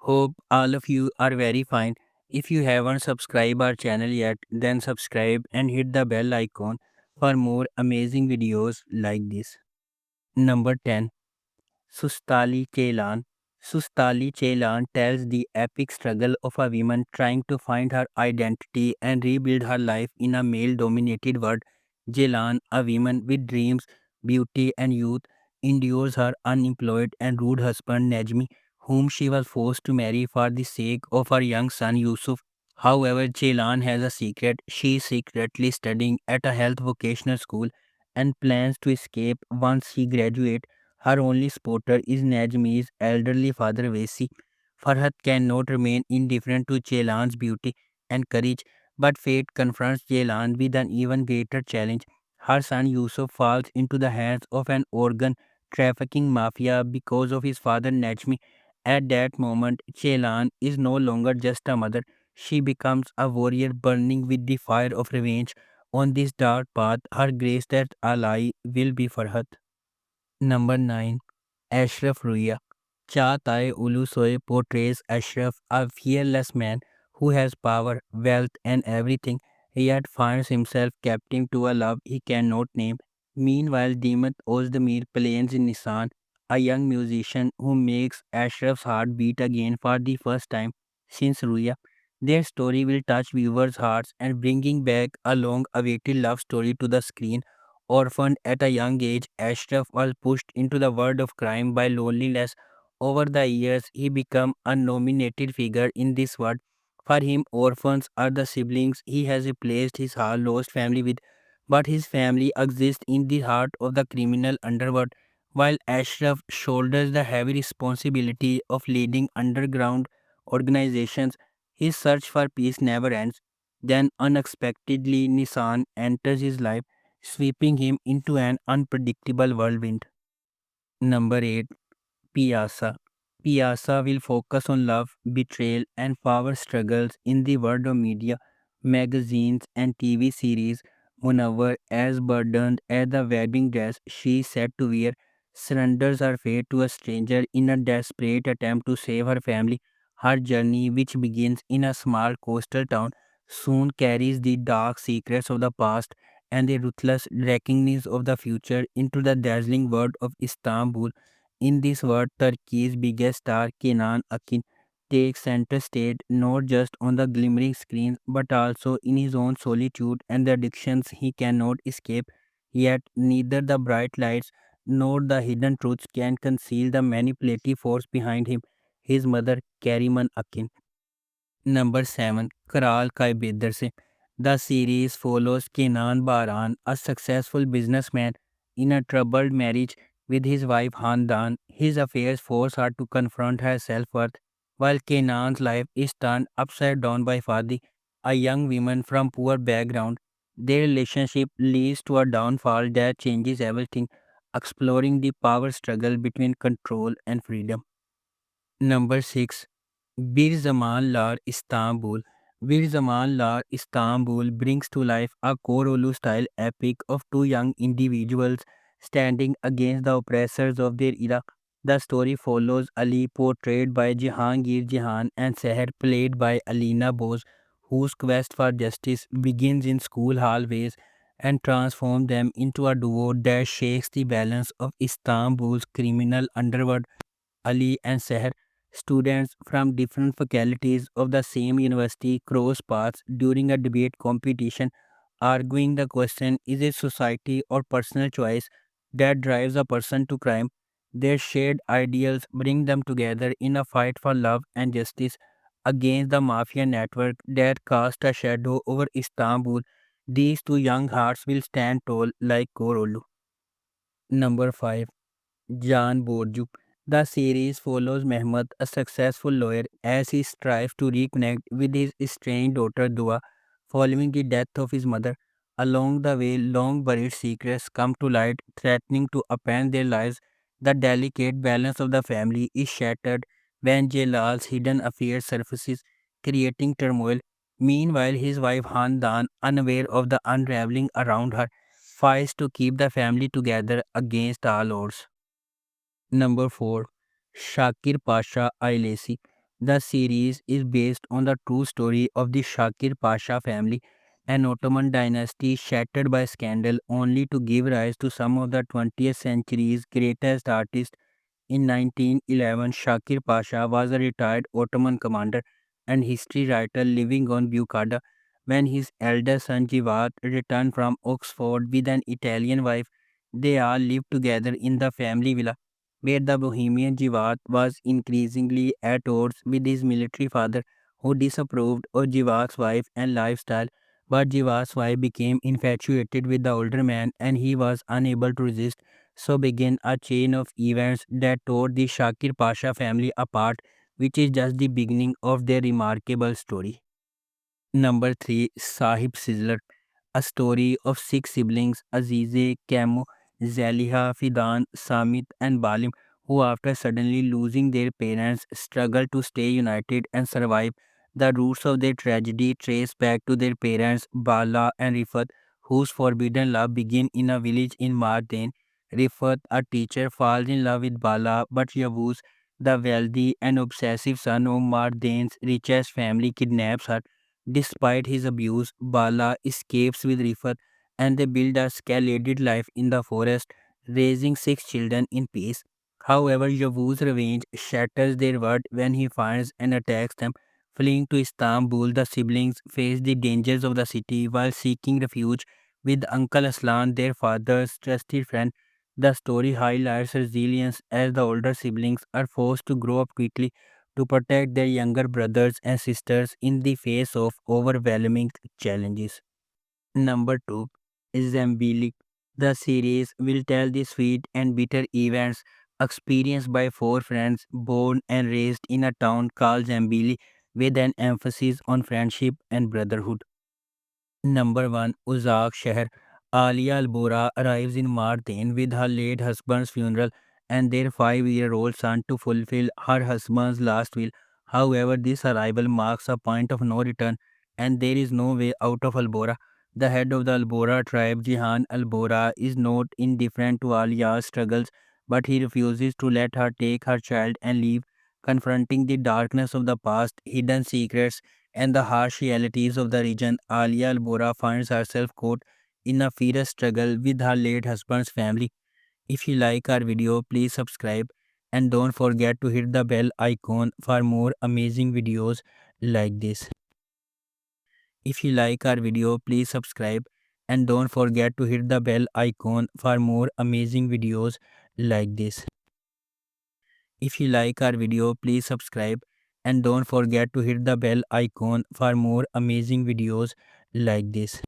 Hope all of you are very fine. If you haven't subscribed our channel yet, then subscribe and hit the bell icon for more amazing videos like this. Number 10. Sustali Chelan. Sustali Chelan tells the epic struggle of a woman trying to find her identity and rebuild her life in a male dominated world. Chelan, a woman with dreams, beauty, and youth, endures her unemployed and rude husband Najmi, whom she was forced to marry for the sake of her young son Yusuf. However, Chelan has a secret. She is secretly studying at a health vocational school and plans to escape once she graduates. Her only supporter is Najmi's elderly father Vesi. Farhat cannot remain indifferent to Chelan's beauty and courage, but fate confronts Chelan with an even greater challenge. Her son Yusuf falls into the hands of an organ trafficking mafia because of his father Najmi. At that moment, Chelan is no longer just a mother. She becomes a warrior burning with the fire of revenge. On this dark path, her greatest ally will be Farhat. Number 9. Ashraf Ruya. Chaatai Ulusoy portrays Ashraf, a fearless man who has power, wealth, and everything, yet finds himself captive to a love he cannot name. Meanwhile, Deemat Ozdemir plays in Nissan, a young musician who makes Ashraf's heart beat again for the first time since Ruya. Their story will touch viewers' hearts and bringing back a long-awaited love story to the screen. Orphaned at a young age, Ashraf was pushed into the world of crime by loneliness. Over the years, he became a nominated figure in this world. For him, orphans are the siblings he has replaced his lost family with. But his family exists in the heart of the criminal underworld, while Ashraf shoulders the heavy responsibility of leading underground organizations. His search for peace never ends. Then, unexpectedly, Nissan enters his life, sweeping him into an unpredictable whirlwind. Number 8. Piazza. Piazza will focus on love, betrayal, and power struggles in the world of media, magazines, and TV series. Munawar, as burdened as the wedding dress she is said to wear, surrenders her fate to a stranger in a desperate attempt to save her family. Her journey, which begins in a small coastal town, soon carries the dark secrets of the past and the ruthless reckonings of the future into the dazzling world of Istanbul. In this world, Turkey's biggest star, Kenan Akin, takes center stage not just on the glimmering screens but also in his own solitude and the addictions he cannot escape. Yet, neither the bright lights nor the hidden truths can conceal the manipulative force behind him, his mother, Kariman Akin. Number 7. Kral Kaibeder Se. The series follows Kenan Baran, a successful businessman in a troubled marriage with his wife Handan. His affairs force her to confront her self-worth, while Kenan's life is turned upside down by Fadi, a young woman from poor background. Their relationship leads to a downfall that changes everything, exploring the power struggle between control and freedom. Number 6. Bir Zaman Lar Istanbul. Bir Zaman Lar Istanbul brings to life a Korolu style epic of two young individuals standing against the oppressors of their era. The story follows Ali, portrayed by Jahangir Jahan, and Seher, played by Alina Bose, whose quest for justice begins in school hallways and transforms them into a duo that shakes the balance of Istanbul's criminal underworld. Ali and Seher, students from different faculties of the same university, cross paths during a debate competition, arguing the question, is it society or personal choice that drives a person to crime? Their shared ideals bring them together in a fight for love and justice against the mafia network that cast a shadow over Istanbul. These two young hearts will stand tall like Korolu. Number 5. Jan Borju. The series follows Mehmet, a successful lawyer, as he strives to reconnect with his estranged daughter Dua following the death of his mother. Along the way, long buried secrets come to light, threatening to upend their lives. The delicate balance of the family is shattered when Jalal's hidden affair surfaces, creating turmoil. Meanwhile, his wife Handan, unaware of the unraveling around her, fights to keep the family together against all odds. Number 4. Shakir Pasha Ailesi. The series is based on the true story of the Shakir Pasha family, an Ottoman dynasty shattered by scandal only to give rise to some of the 20th century's greatest artists. In 1911, Shakir Pasha was a retired Ottoman commander and history writer living on Bucada. When his elder son Jivat returned from Oxford with an Italian wife, they all lived together in the family villa, where the Bohemian Jivat was increasingly at odds with his military father, who disapproved of Jivat's wife and lifestyle. But Jivat's wife became infatuated with the older man, and he was unable to resist. So began a chain of events that tore the Shakir Pasha family apart, which is just the beginning of their remarkable story. Number 3, Sahib Sizzler, a story of six siblings Azize, Kamo, Zaliha, Fidan, Samit, and Balim, who, after suddenly losing their parents, struggle to stay united and survive. The roots of their tragedy trace back to their parents, Bala and Rifat, whose forbidden love began in a village in Mardain. Rifat, a teacher, falls in love with Bala, but Yavuz, the wealthy and obsessive son of Mardain's richest family, kidnaps her. Despite his abuse, Bala escapes with Rifat and they build a splendid life in the forest, raising six children in peace. However, Yavuz's revenge shatters their world when he finds and attacks them. Fleeing to Istanbul, the siblings face the dangers of the city while seeking refuge with Uncle Aslan, their father's trusted friend. The story highlights resilience as the older siblings are forced to grow up quickly to protect their younger brothers and sisters in the face of overwhelming challenges. Number 2 is Zambili. The series will tell the sweet and bitter events experienced by four friends born and raised in a town called Zambili with an emphasis on friendship and brotherhood. Number 1, Uzak Sheher. Alia Al Bora arrives in Mardin with her late husband's funeral and their 5-year-old son to fulfill her husband's last will. However, this arrival marks a point of no return and there is no way out of Al Bora. The head of the Al Bora tribe, Jihan Al Bora, is not indifferent to Alia's struggles, but he refuses to let her take her child and leave. Confronting the darkness of the past, hidden secrets, and the harsh realities of the region, Alia Al Bora finds herself caught in a fierce struggle with her late husband's family. If you like our video, please subscribe and don't forget to hit the bell icon for more amazing videos like this. If you like our video, please subscribe and don't forget to hit the bell icon for more amazing videos like this. If you like our video, please subscribe and don't forget to hit the bell icon for more amazing videos like this.